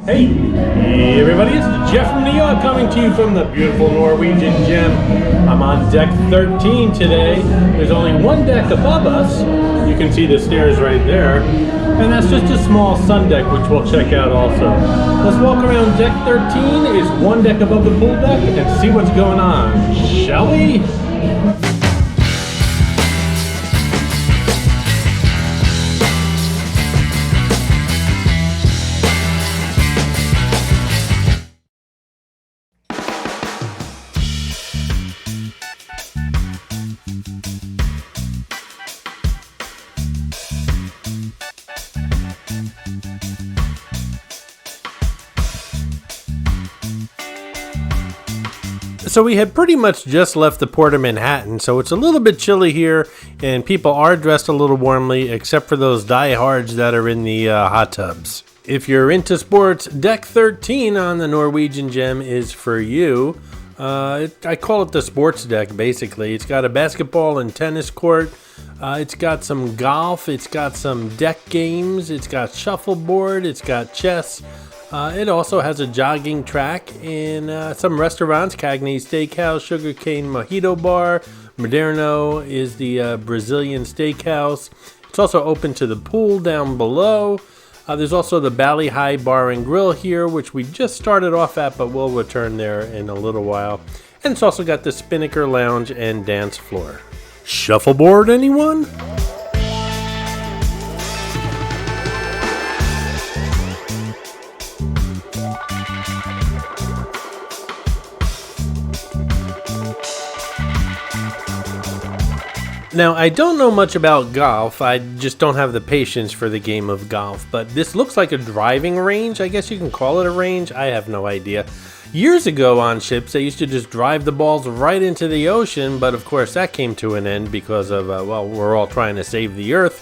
Hey everybody, it's Jeff from New York coming to you from the beautiful Norwegian gym. I'm on deck 13 today. There's only one deck above us. You can see the stairs right there. And that's just a small sun deck, which we'll check out also. Let's walk around deck 13. Is one deck above the pool deck and see what's going on, shall we? So we had pretty much just left the port of Manhattan, so it's a little bit chilly here, and people are dressed a little warmly, except for those diehards that are in the hot tubs. If you're into sports, deck 13 on the Norwegian gym is for you. I call it the sports deck, basically. It's got a basketball and tennis court. It's got some golf. It's got some deck games. It's got shuffleboard. It's got chess. It also has a jogging track and some restaurants. Cagney's Steakhouse, Sugarcane Mojito Bar. Moderno is the Brazilian steakhouse. It's also open to the pool down below. There's also the Bally High Bar and Grill here, which we just started off at, but we'll return there in a little while. And it's also got the Spinnaker Lounge and dance floor. Shuffleboard, anyone? Now, I don't know much about golf. I just don't have the patience for the game of golf, but this looks like a driving range. I guess you can call it a range. I have no idea. Years ago on ships, they used to just drive the balls right into the ocean, but of course that came to an end because of, we're all trying to save the earth.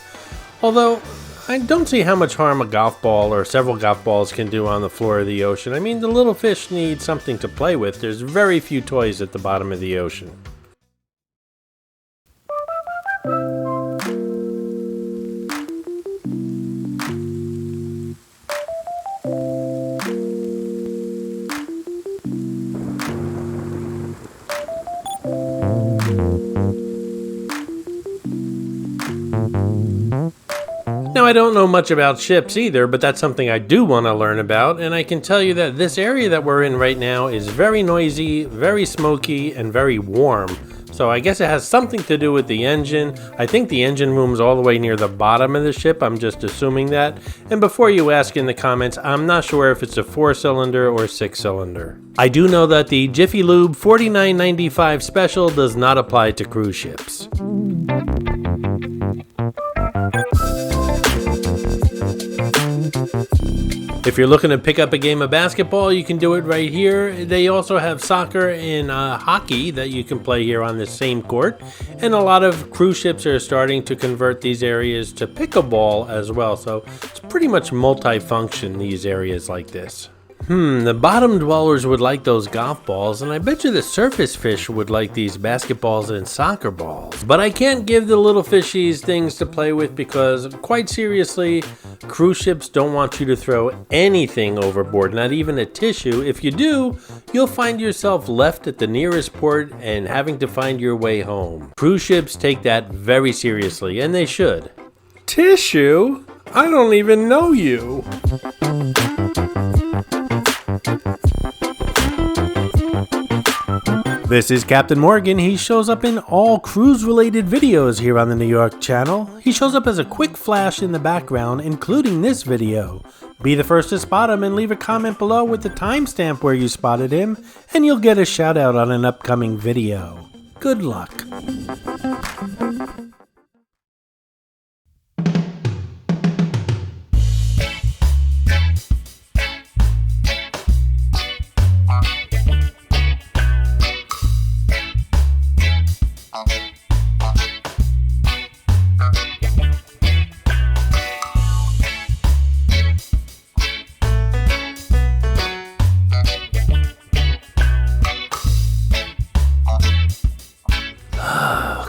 Although, I don't see how much harm a golf ball or several golf balls can do on the floor of the ocean. I mean, the little fish need something to play with. There's very few toys at the bottom of the ocean. Now, I don't know much about ships either, but that's something I do want to learn about, and I can tell you that this area that we're in right now is very noisy, very smoky, and very warm. So I guess it has something to do with the engine. I think the engine room's all the way near the bottom of the ship. I'm just assuming that. And before you ask in the comments, I'm not sure if it's a 4-cylinder or 6-cylinder. I do know that the Jiffy Lube $49.95 special does not apply to cruise ships. If you're looking to pick up a game of basketball, you can do it right here. They also have soccer and hockey that you can play here on the same court. And a lot of cruise ships are starting to convert these areas to pickleball as well. So it's pretty much multi-function, these areas like this. The bottom dwellers would like those golf balls, and I bet you the surface fish would like these basketballs and soccer balls. But I can't give the little fishies things to play with because, quite seriously, cruise ships don't want you to throw anything overboard, not even a tissue. If you do, you'll find yourself left at the nearest port and having to find your way home. Cruise ships take that very seriously, and they should. Tissue? I don't even know you. This is Captain Morgan. He shows up in all cruise-related videos here on the New York channel. He shows up as a quick flash in the background, including this video. Be the first to spot him and leave a comment below with the timestamp where you spotted him, and you'll get a shout out on an upcoming video. Good luck.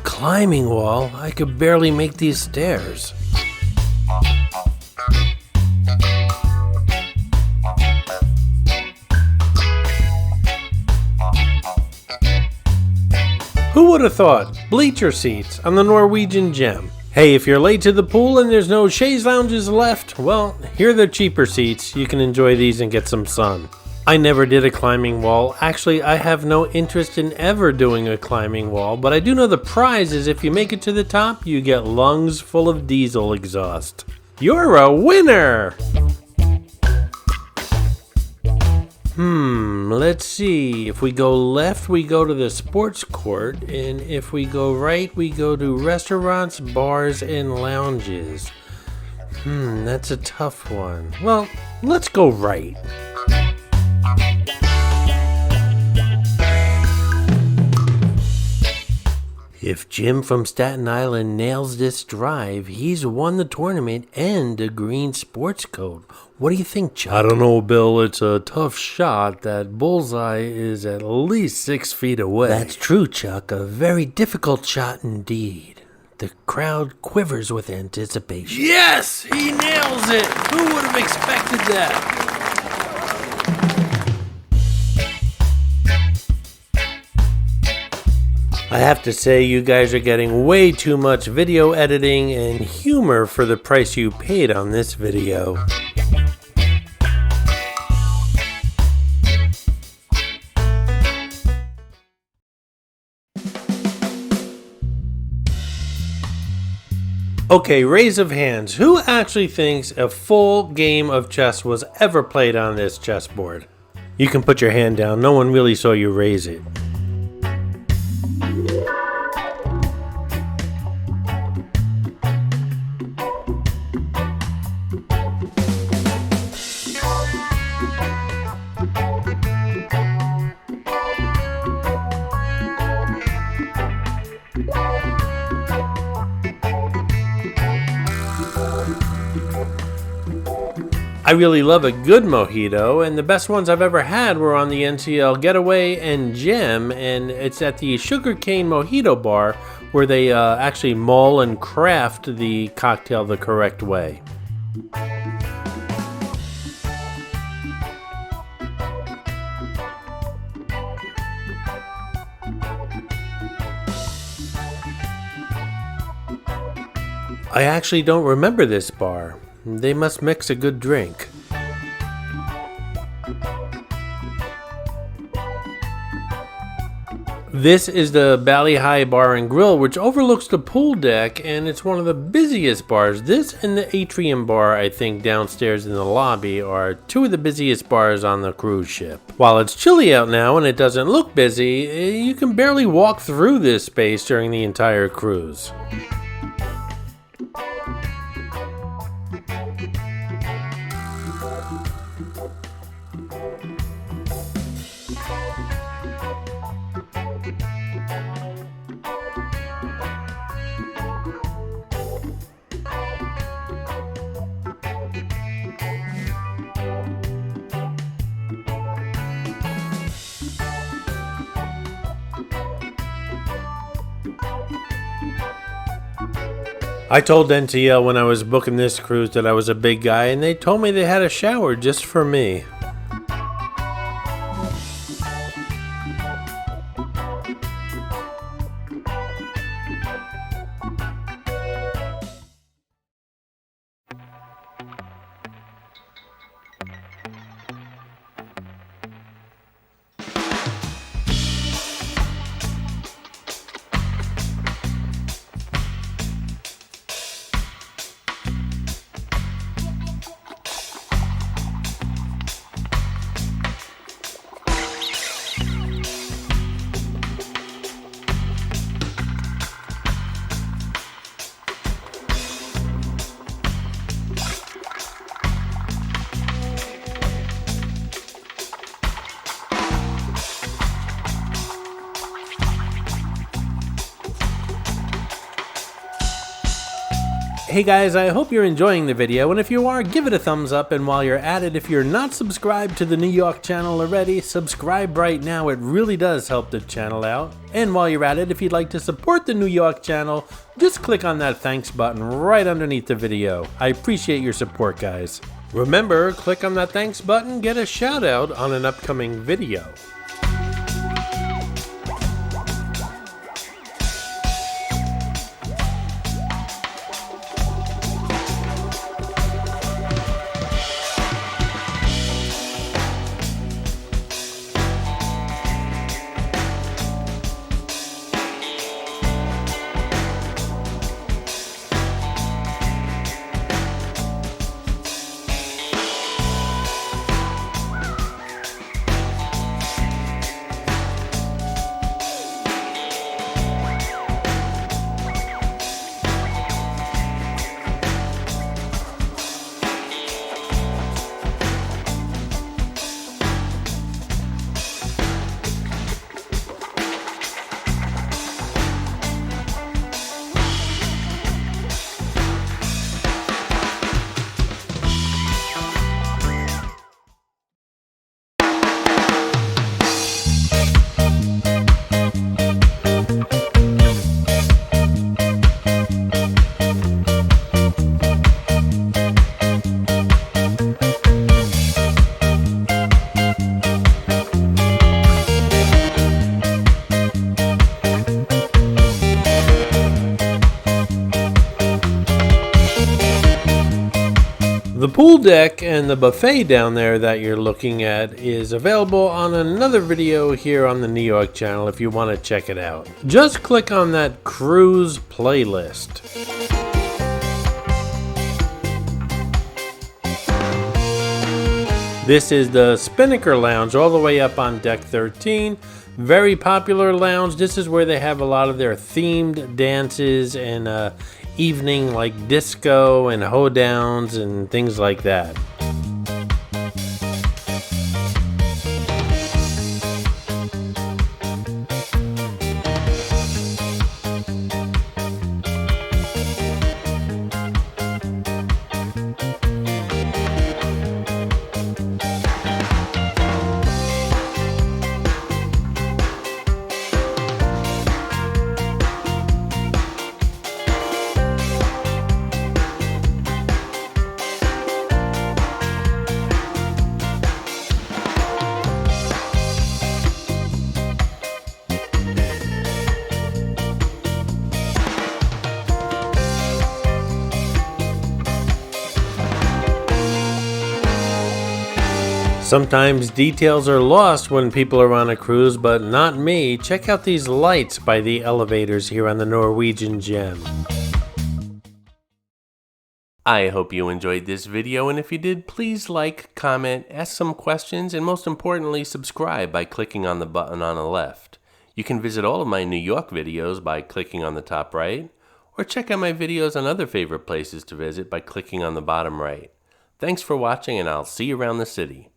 Climbing wall, I could barely make these stairs. would have thought? Bleacher seats on the Norwegian Gem. Hey, if you're late to the pool and there's no chaise lounges left, well, here are the cheaper seats. You can enjoy these and get some sun. I never did a climbing wall. Actually, I have no interest in ever doing a climbing wall, but I do know the prize is if you make it to the top, you get lungs full of diesel exhaust. You're a winner! Let's see. If we go left, we go to the sports court, and if we go right, we go to restaurants, bars, and lounges. That's a tough one. Well, let's go right. If Jim from Staten Island nails this drive, he's won the tournament and a green sports coat. What do you think, Chuck? I don't know, Bill. It's a tough shot. That bullseye is at least 6 feet away. That's true, Chuck. A very difficult shot indeed. The crowd quivers with anticipation. Yes! He nails it! Who would have expected that? I have to say, you guys are getting way too much video editing and humor for the price you paid on this video. Okay, raise of hands. Who actually thinks a full game of chess was ever played on this chessboard? You can put your hand down. No one really saw you raise it. I really love a good mojito, and the best ones I've ever had were on the NCL Getaway and Gem, and it's at the Sugarcane Mojito Bar where they actually mull and craft the cocktail the correct way. I actually don't remember this bar. They must mix a good drink. This is the Bally High Bar and Grill, which overlooks the pool deck, and it's one of the busiest bars. This and the Atrium Bar, I think, downstairs in the lobby, are two of the busiest bars on the cruise ship. While it's chilly out now and it doesn't look busy, you can barely walk through this space during the entire cruise. I told NTL when I was booking this cruise that I was a big guy, and they told me they had a shower just for me. Hey guys, I hope you're enjoying the video, and if you are, give it a thumbs up, and while you're at it, if you're not subscribed to the New Yawk channel already, subscribe right now. It really does help the channel out. And while you're at it, if you'd like to support the New Yawk channel, just click on that thanks button right underneath the video. I appreciate your support, guys. Remember, click on that thanks button, get a shout out on an upcoming video. deck and the buffet down there that you're looking at is available on another video here on the New York channel if you want to check it out. Just click on that cruise playlist. This is the Spinnaker Lounge all the way up on deck 13. Very popular lounge. This is where they have a lot of their themed dances and evening like disco and hoedowns and things like that. Sometimes details are lost when people are on a cruise, but not me. Check out these lights by the elevators here on the Norwegian Gem. I hope you enjoyed this video, and if you did, please like, comment, ask some questions, and most importantly, subscribe by clicking on the button on the left. You can visit all of my New York videos by clicking on the top right, or check out my videos on other favorite places to visit by clicking on the bottom right. Thanks for watching, and I'll see you around the city.